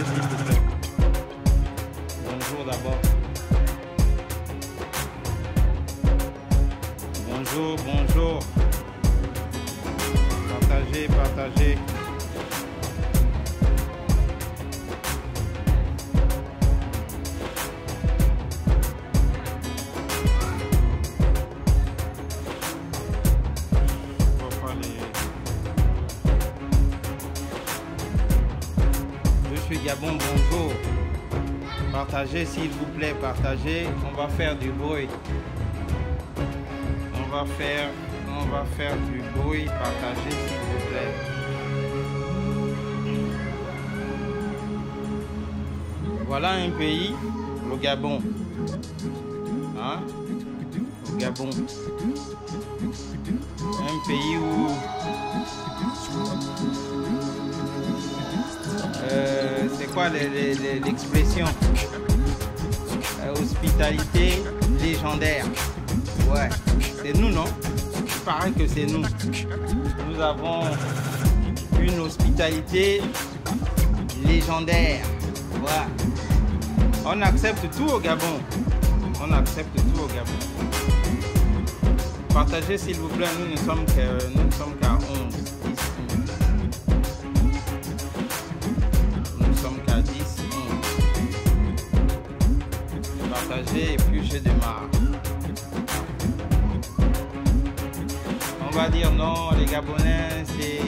s'il vous plaît. Bonjour d'abord. Bonjour, bonjour. Partagez, partagez. Gabon, bonjour. Partagez s'il vous plaît, partagez. On va faire du bruit. On va faire du bruit. Partagez s'il vous plaît. Voilà un pays, le Gabon. Hein? Le Gabon. Un pays où c'est quoi l'expression? Hospitalité légendaire. Ouais, c'est nous, non? Il paraît que c'est nous. Nous avons une hospitalité légendaire. Ouais. On accepte tout au Gabon. On accepte tout au Gabon. Partagez s'il vous plaît, nous ne sommes qu'à 11. Et puis je démarre. On va dire non, les Gabonais c'est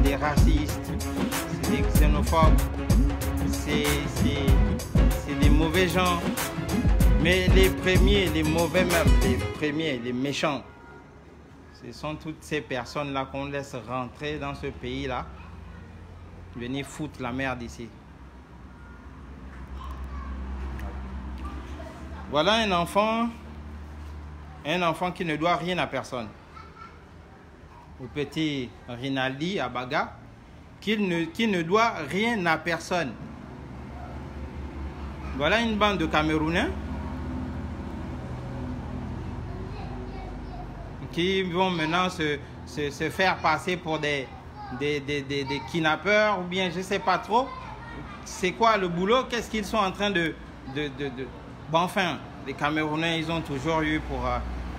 des racistes, c'est des xénophobes, c'est des mauvais gens. Mais les premiers, les mauvais même, les premiers, les méchants, ce sont toutes ces personnes-là qu'on laisse rentrer dans ce pays-là, venir foutre la merde ici. Voilà un enfant qui ne doit rien à personne. Au petit Rinaldi Abaga, qui ne doit rien à personne. Voilà une bande de Camerounais qui vont maintenant se faire passer pour des kidnappeurs ou bien je ne sais pas trop. C'est quoi le boulot? Qu'est-ce qu'ils sont en train de... Bon, enfin, les Camerounais, ils ont toujours eu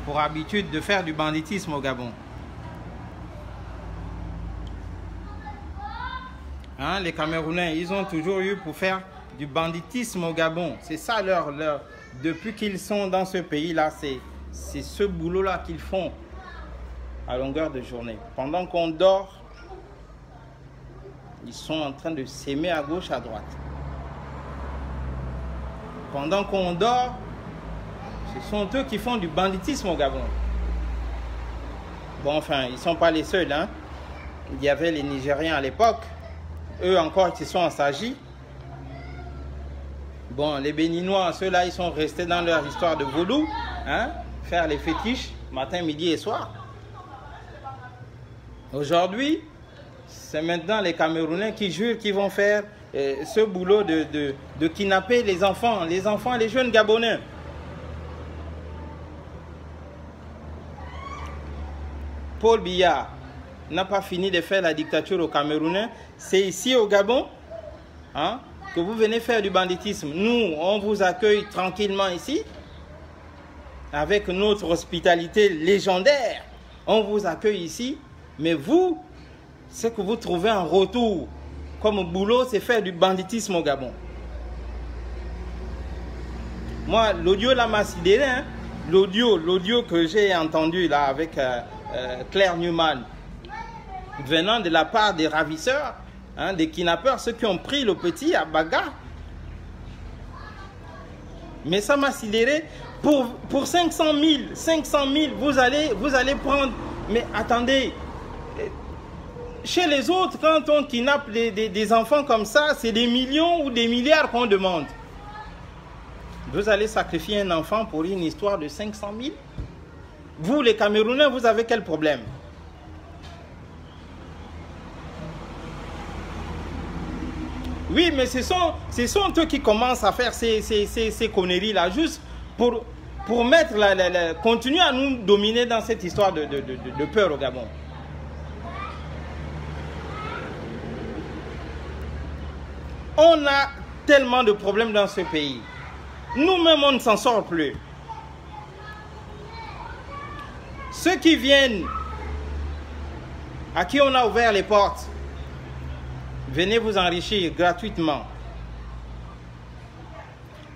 pour habitude de faire du banditisme au Gabon. Hein, les Camerounais, ils ont toujours eu pour faire du banditisme au Gabon. C'est ça depuis qu'ils sont dans ce pays-là, c'est ce boulot-là qu'ils font à longueur de journée. Pendant qu'on dort, ils sont en train de s'aimer à gauche, à droite. Pendant qu'on dort, ce sont eux qui font du banditisme au Gabon. Bon, enfin, ils ne sont pas les seuls. Hein. Il y avait les Nigériens à l'époque. Eux encore, ils se sont assagis. Bon, les Béninois, ceux-là, ils sont restés dans leur histoire de vaudou. Hein, faire les fétiches, matin, midi et soir. Aujourd'hui, c'est maintenant les Camerounais qui jurent qu'ils vont faire ce boulot de kidnapper les enfants, les jeunes Gabonais. Paul Biya n'a pas fini de faire la dictature aux Camerounais. C'est ici au Gabon hein, que vous venez faire du banditisme. Nous, on vous accueille tranquillement ici, avec notre hospitalité légendaire. On vous accueille ici, mais vous, ce que vous trouvez en retour comme boulot, c'est faire du banditisme au Gabon. Moi, l'audio là m'a sidéré. Hein? L'audio que j'ai entendu là avec Claire Newman, venant de la part des ravisseurs, hein, des kidnappeurs, ceux qui ont pris le petit Abaga. Mais ça m'a sidéré. Pour 500 000, vous allez prendre... Mais attendez... Chez les autres, quand on kidnappe des enfants comme ça, c'est des millions ou des milliards qu'on demande. Vous allez sacrifier un enfant pour une histoire de 500 000? Vous, les Camerounais, vous avez quel problème? Oui, mais ce sont eux qui commencent à faire ces conneries-là, juste pour mettre continuer à nous dominer dans cette histoire de peur au Gabon. On a tellement de problèmes dans ce pays. Nous-mêmes, on ne s'en sort plus. Ceux qui viennent, à qui on a ouvert les portes, venez vous enrichir gratuitement.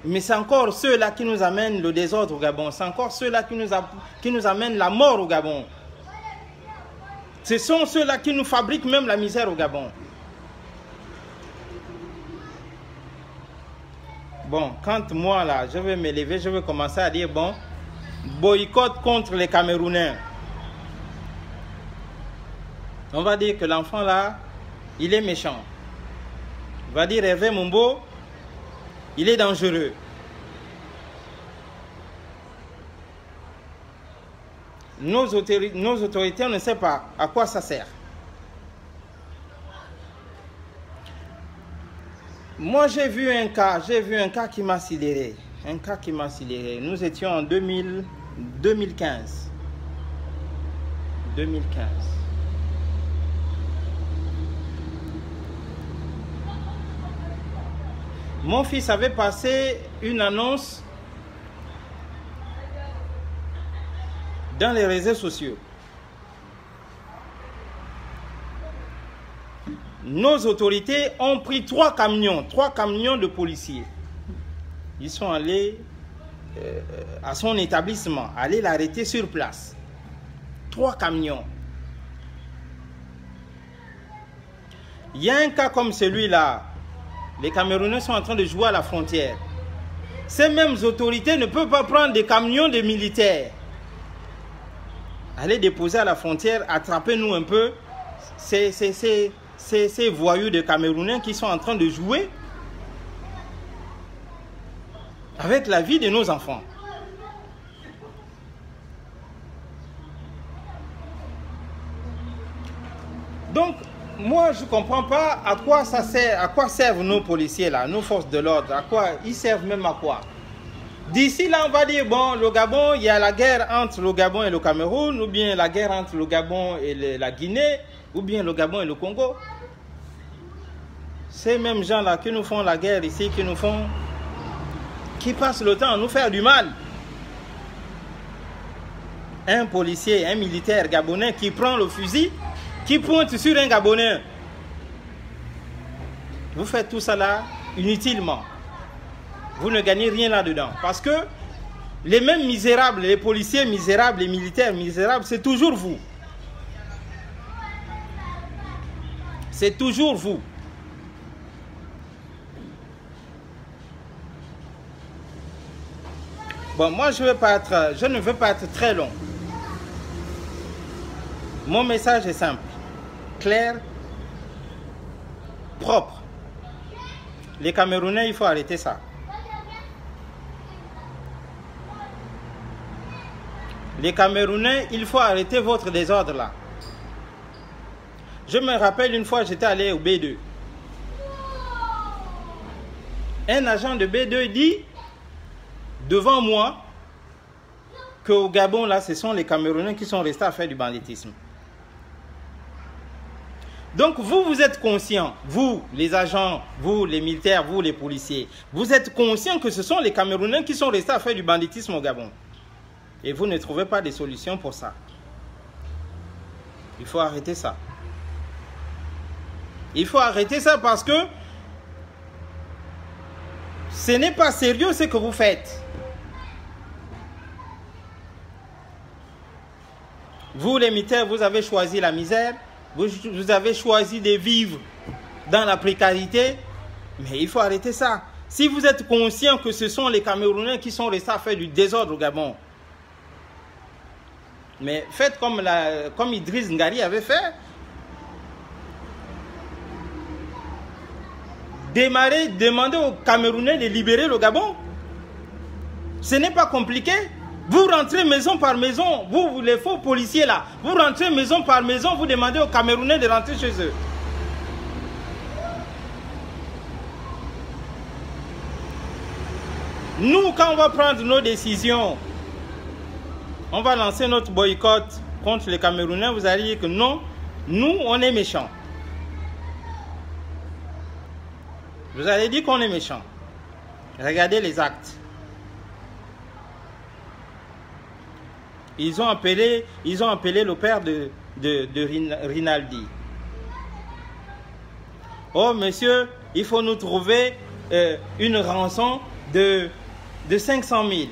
Mais c'est encore ceux-là qui nous amènent le désordre au Gabon. C'est encore ceux-là qui nous amènent la mort au Gabon. Ce sont ceux-là qui nous fabriquent même la misère au Gabon. Bon, quand moi, là, je vais me lever, je vais commencer à dire, bon, boycott contre les Camerounais. On va dire que l'enfant, là, il est méchant. On va dire, Hervé Mumbo, il est dangereux. Nos autorités, on ne sait pas à quoi ça sert. Moi, j'ai vu un cas qui m'a sidéré. Un cas qui m'a sidéré. Nous étions en 2015. 2015. Mon fils avait passé une annonce dans les réseaux sociaux. Nos autorités ont pris 3 camions de policiers. Ils sont allés à son établissement, aller l'arrêter sur place. 3 camions. Il y a un cas comme celui-là. Les Camerounais sont en train de jouer à la frontière. Ces mêmes autorités ne peuvent pas prendre des camions de militaires. Aller déposer à la frontière, attrapez-nous un peu ces voyous de Camerounais qui sont en train de jouer avec la vie de nos enfants. Donc, moi, je ne comprends pas à quoi ça sert, à quoi servent nos policiers là, nos forces de l'ordre, à quoi ils servent, même à quoi. D'ici là, on va dire, bon, le Gabon, il y a la guerre entre le Gabon et le Cameroun, ou bien la guerre entre le Gabon et la Guinée, ou bien le Gabon et le Congo. Ces mêmes gens-là qui nous font la guerre ici, qui passent le temps à nous faire du mal. Un policier, un militaire gabonais qui prend le fusil, qui pointe sur un Gabonais. Vous faites tout ça là inutilement. Vous ne gagnez rien là-dedans. Parce que les mêmes misérables, les policiers misérables, les militaires misérables, c'est toujours vous. C'est toujours vous. Bon, moi je ne veux pas être très long. Mon message est simple, clair, propre. Les Camerounais, il faut arrêter ça. Les Camerounais, il faut arrêter votre désordre là. Je me rappelle une fois, j'étais allé au B2. Un agent de B2 dit devant moi qu'au Gabon, là, ce sont les Camerounais qui sont restés à faire du banditisme. Donc, vous êtes conscients, vous, les agents, vous, les militaires, vous, les policiers, vous êtes conscients que ce sont les Camerounais qui sont restés à faire du banditisme au Gabon. Et vous ne trouvez pas de solution pour ça. Il faut arrêter ça. Il faut arrêter ça parce que ce n'est pas sérieux ce que vous faites. Vous, les militaires, vous avez choisi la misère. Vous avez choisi de vivre dans la précarité. Mais il faut arrêter ça. Si vous êtes conscient que ce sont les Camerounais qui sont restés à faire du désordre au Gabon, mais faites comme Idriss Ngari avait fait. Demandez aux Camerounais de libérer le Gabon. Ce n'est pas compliqué. Vous rentrez maison par maison, vous les faux policiers là, vous rentrez maison par maison, vous demandez aux Camerounais de rentrer chez eux. Nous, quand on va prendre nos décisions, on va lancer notre boycott contre les Camerounais, vous allez dire que non, nous, on est méchants. Vous allez dire qu'on est méchant. Regardez les actes. Ils ont appelé le père de Rinaldi. Oh monsieur, il faut nous trouver une rançon de 500 000.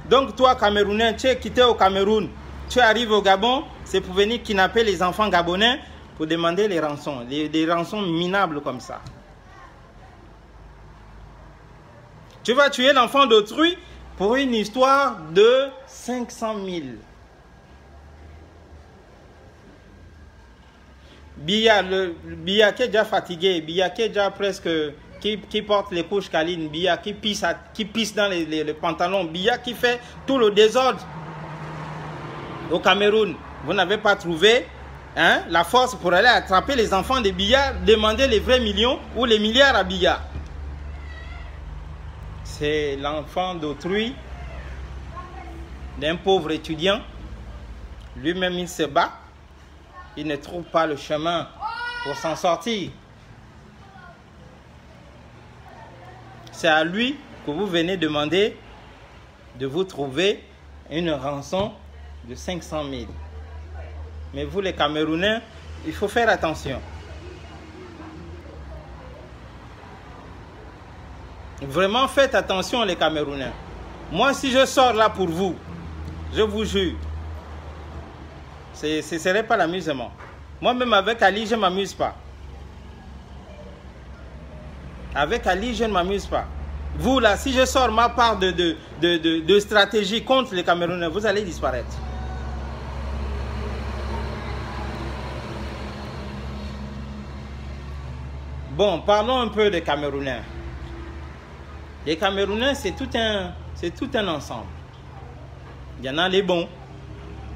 Donc toi, Camerounais, tu es quitté au Cameroun, tu arrives au Gabon, c'est pour venir kidnapper les enfants gabonais pour demander les rançons, des rançons minables comme ça. Tu vas tuer l'enfant d'autrui pour une histoire de 500 000. Biya qui est déjà fatigué, Biya qui est déjà presque, qui porte les couches câlines, Biya qui pisse dans les pantalons, Biya qui fait tout le désordre au Cameroun. Vous n'avez pas trouvé la force pour aller attraper les enfants de Biya, demander les vrais millions ou les milliards à Biya. C'est l'enfant d'autrui, d'un pauvre étudiant. Lui-même, il se bat. Il ne trouve pas le chemin pour s'en sortir. C'est à lui que vous venez demander de vous trouver une rançon de 500 000. Mais vous, les Camerounais, il faut faire attention. Vraiment, faites attention, les Camerounais. Moi, si je sors là pour vous, je vous jure, ce ne serait pas l'amusement. Moi-même, avec Ali, je ne m'amuse pas. Avec Ali, je ne m'amuse pas. Vous, là, si je sors ma part de stratégie contre les Camerounais, vous allez disparaître. Bon, parlons un peu des Camerounais. Les Camerounais, c'est tout un ensemble. Il y en a les bons,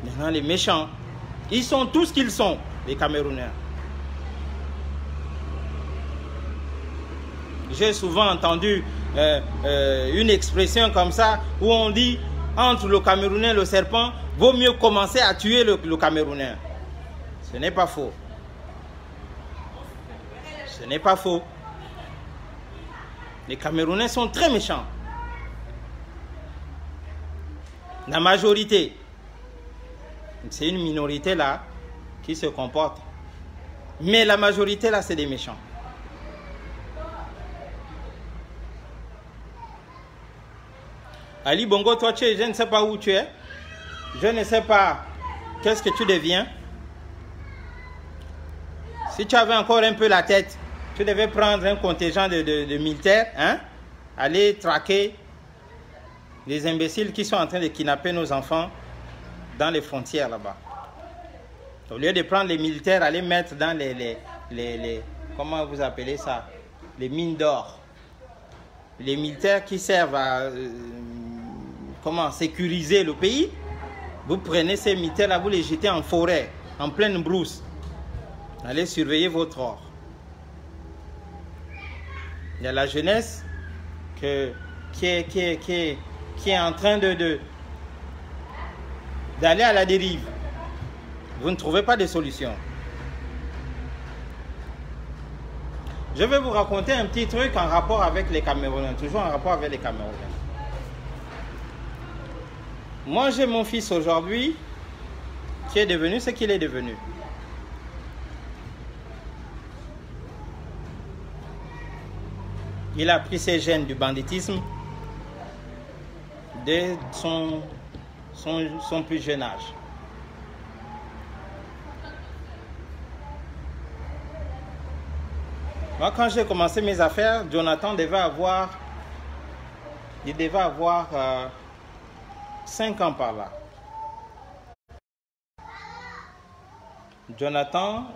il y en a les méchants. Ils sont tous ce qu'ils sont, les Camerounais. J'ai souvent entendu une expression comme ça, où on dit, entre le Camerounais et le serpent, vaut mieux commencer à tuer le Camerounais. Ce n'est pas faux. Ce n'est pas faux. Les Camerounais sont très méchants. La majorité, c'est une minorité là qui se comporte. Mais la majorité là, c'est des méchants. Ali Bongo, toi, je ne sais pas où tu es. Je ne sais pas qu'est-ce que tu deviens. Si tu avais encore un peu la tête, tu devais prendre un contingent de militaires, aller traquer les imbéciles qui sont en train de kidnapper nos enfants dans les frontières là-bas. Au lieu de prendre les militaires, aller mettre dans les comment vous appelez ça, les mines d'or. Les militaires qui servent à sécuriser le pays. Vous prenez ces militaires-là, vous les jetez en forêt, en pleine brousse. Allez surveiller votre or. Il y a la jeunesse qui est en train d'aller à la dérive. Vous ne trouvez pas de solution. Je vais vous raconter un petit truc en rapport avec les Camerounais, toujours en rapport avec les Camerounais. Moi, j'ai mon fils aujourd'hui qui est devenu ce qu'il est devenu. Il a pris ses gènes du banditisme dès son plus jeune âge. Moi, quand j'ai commencé mes affaires, Jonathan devait avoir 5 ans par là. Jonathan,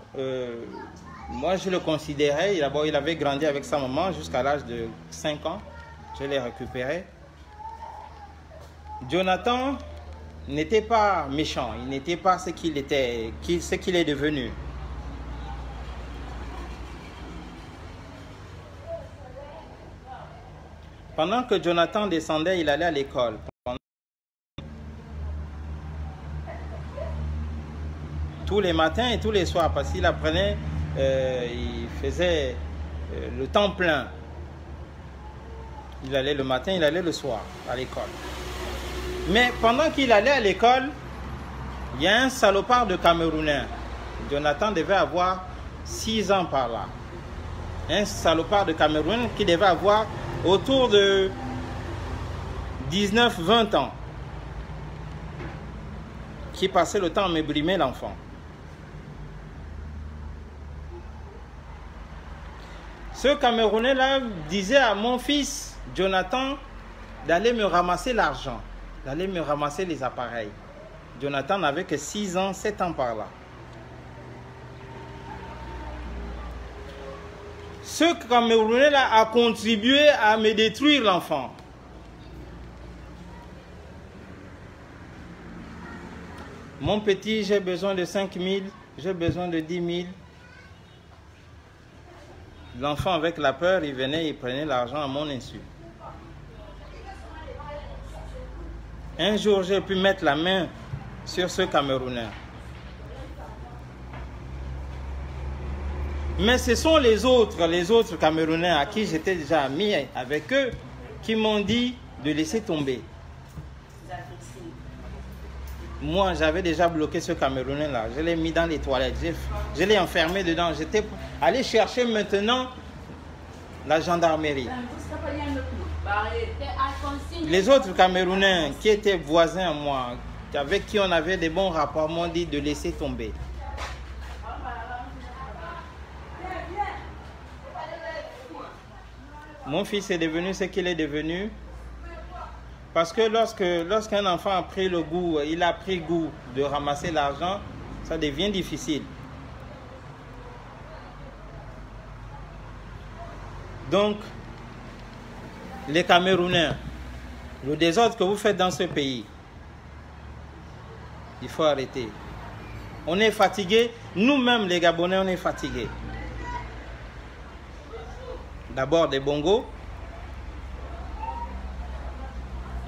moi je le considérais, d'abord il avait grandi avec sa maman jusqu'à l'âge de 5 ans. Je l'ai récupéré. Jonathan n'était pas méchant, il n'était pas ce qu'il était, ce qu'il est devenu. Pendant que Jonathan descendait, il allait à l'école. tous les matins et tous les soirs, parce qu'il apprenait, il faisait le temps plein. Il allait le matin, il allait le soir à l'école. Mais pendant qu'il allait à l'école, il y a un salopard de Camerounais. Jonathan devait avoir 6 ans par là. Un salopard de Cameroun qui devait avoir autour de 19-20 ans. Qui passait le temps à me brimer l'enfant. Ce Camerounais-là disait à mon fils, Jonathan, d'aller me ramasser l'argent, d'aller me ramasser les appareils. Jonathan n'avait que 6 ans, 7 ans par là. Ce Camerounais-là a contribué à me détruire l'enfant. Mon petit, j'ai besoin de 5 000, j'ai besoin de 10 000. L'enfant, avec la peur, il venait, il prenait l'argent à mon insu. Un jour, j'ai pu mettre la main sur ce Camerounais. Mais ce sont les autres Camerounais à qui j'étais déjà ami avec eux, qui m'ont dit de laisser tomber. Moi, j'avais déjà bloqué ce Camerounais-là. Je l'ai mis dans les toilettes. Je l'ai enfermé dedans. J'étais allé chercher maintenant la gendarmerie. Les autres Camerounais qui étaient voisins à moi, avec qui on avait des bons rapports, m'ont dit de laisser tomber. Mon fils est devenu ce qu'il est devenu. Parce que lorsqu'un enfant a pris le goût, il a pris goût de ramasser l'argent, ça devient difficile. Donc, les Camerounais, le désordre que vous faites dans ce pays, il faut arrêter. On est fatigués, nous-mêmes les Gabonais, on est fatigués. D'abord des bongos.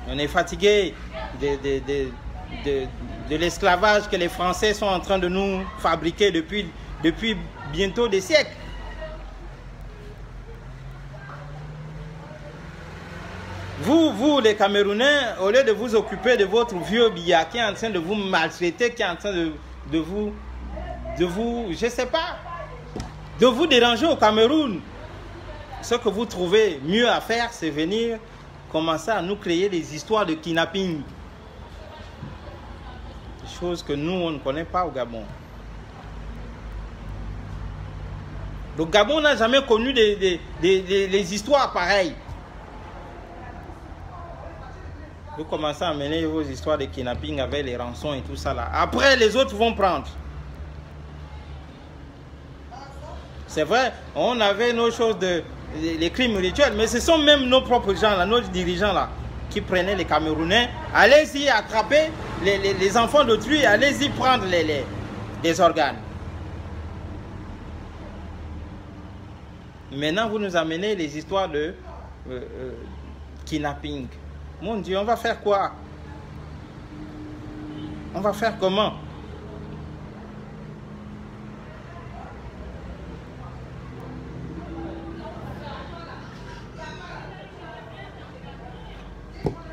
On est fatigué de l'esclavage que les Français sont en train de nous fabriquer depuis bientôt des siècles. Vous, les Camerounais, au lieu de vous occuper de votre vieux billard qui est en train de vous maltraiter, qui est en train de vous, je sais pas, de vous déranger au Cameroun, ce que vous trouvez mieux à faire, c'est venir commencer à nous créer des histoires de kidnapping. Des choses que nous, on ne connaît pas au Gabon. Le Gabon n'a jamais connu des histoires pareilles. Vous commencez à mener vos histoires de kidnapping avec les rançons et tout ça là. Après, les autres vont prendre. C'est vrai, on avait nos choses les crimes rituels, mais ce sont même nos propres gens là, nos dirigeants là, qui prenaient les Camerounais. Allez-y attraper les enfants d'autrui, allez-y prendre les organes. Maintenant, vous nous amenez les histoires de kidnapping. Mon Dieu, on va faire quoi? On va faire comment?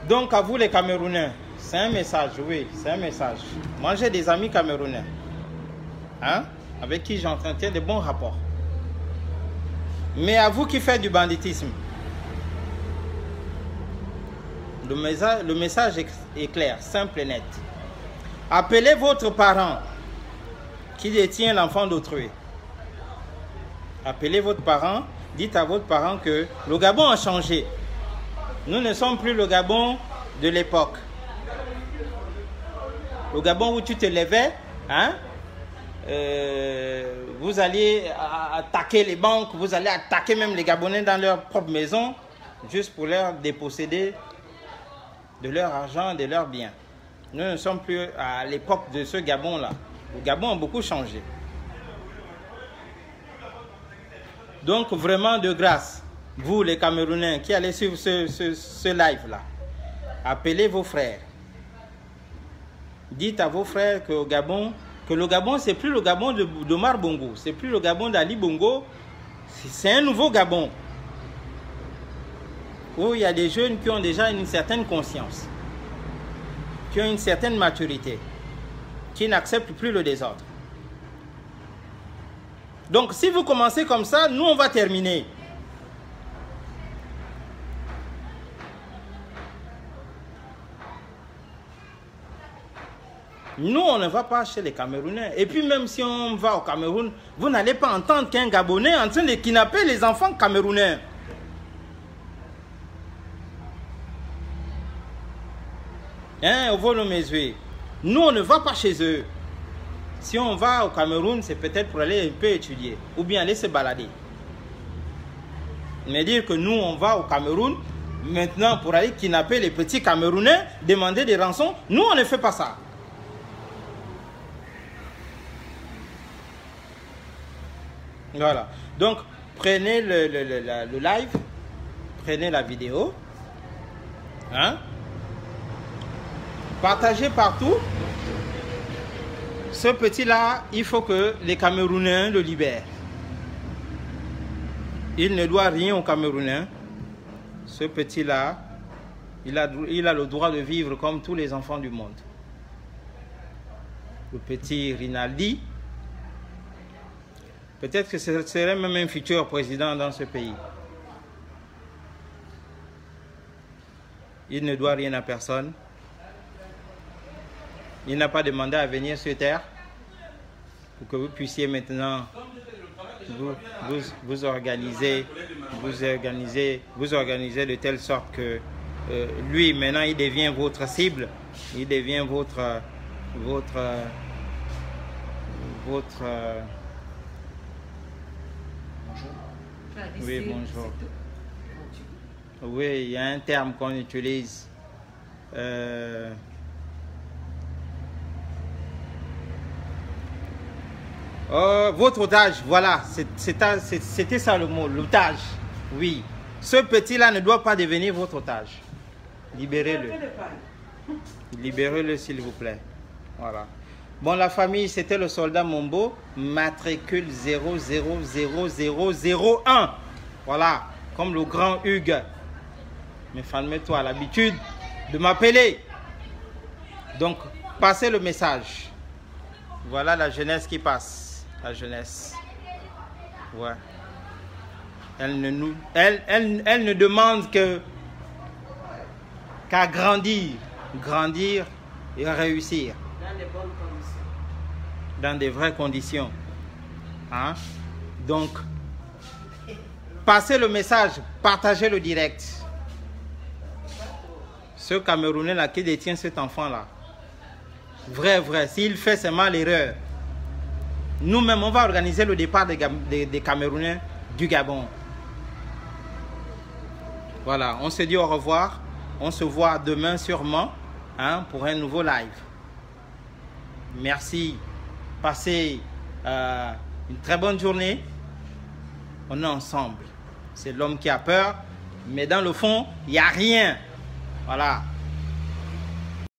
Donc à vous les Camerounais, c'est un message, oui, c'est un message. Moi j'ai des amis camerounais, hein, avec qui j'entretiens de bons rapports. Mais à vous qui faites du banditisme, le message est clair, simple et net. Appelez votre parent qui détient l'enfant d'autrui. Appelez votre parent, dites à votre parent que le Gabon a changé. Nous ne sommes plus le Gabon de l'époque. Le Gabon où tu te levais, hein, vous alliez attaquer les banques, vous allez attaquer même les Gabonais dans leur propre maison, juste pour leur déposséder de leur argent, de leurs biens. Nous ne sommes plus à l'époque de ce Gabon-là. Le Gabon a beaucoup changé. Donc vraiment de grâce, vous les Camerounais qui allez suivre ce live-là, appelez vos frères. Dites à vos frères qu'au Gabon, que le Gabon, c'est plus le Gabon d'Omar Bongo, c'est plus le Gabon d'Ali Bongo, c'est un nouveau Gabon. Où il y a des jeunes qui ont déjà une certaine conscience, qui ont une certaine maturité, qui n'acceptent plus le désordre. Donc, si vous commencez comme ça, nous, on va terminer. Nous, on ne va pas chez les Camerounais. Et puis, même si on va au Cameroun, vous n'allez pas entendre qu'un Gabonais est en train de kidnapper les enfants camerounais. Hein, au vol nous, on ne va pas chez eux. Si on va au Cameroun, c'est peut-être pour aller un peu étudier ou bien aller se balader. Mais dire que nous, on va au Cameroun maintenant pour aller kidnapper les petits Camerounais, demander des rançons, nous, on ne fait pas ça. Voilà. Donc, prenez le live, prenez la vidéo, hein? Partagez partout. Ce petit-là, il faut que les Camerounais le libèrent. Il ne doit rien aux Camerounais. Ce petit-là, il a le droit de vivre comme tous les enfants du monde. Le petit Rinaldi, peut-être que ce serait même un futur président dans ce pays. Il ne doit rien à personne. Il n'a pas demandé à venir sur terre pour que vous puissiez maintenant vous organiser de telle sorte que lui maintenant il devient votre cible, il devient votre oui, bonjour. Oui, il y a un terme qu'on utilise. Votre otage, voilà, c'était ça le mot, l'otage. Oui, ce petit-là ne doit pas devenir votre otage. Libérez-le. Libérez-le, s'il vous plaît. Voilà. Bon, la famille, c'était le soldat Mombo, matricule 000001. Voilà, comme le grand Hugues. Mais calme-toi, l'habitude de m'appeler. Donc, passez le message. Voilà la jeunesse qui passe. La jeunesse. Ouais. Elle ne demande qu'à grandir et réussir. Dans de bonnes conditions. Dans de vraies conditions. Hein? Donc, passez le message, partagez le direct. Ce Camerounais-là qui détient cet enfant-là. Vrai. S'il fait seulement l'erreur, nous-mêmes, on va organiser le départ des Camerounais du Gabon. Voilà, on se dit au revoir. On se voit demain sûrement, hein, pour un nouveau live. Merci. Passez une très bonne journée. On est ensemble. C'est l'homme qui a peur, mais dans le fond, il n'y a rien. Voilà.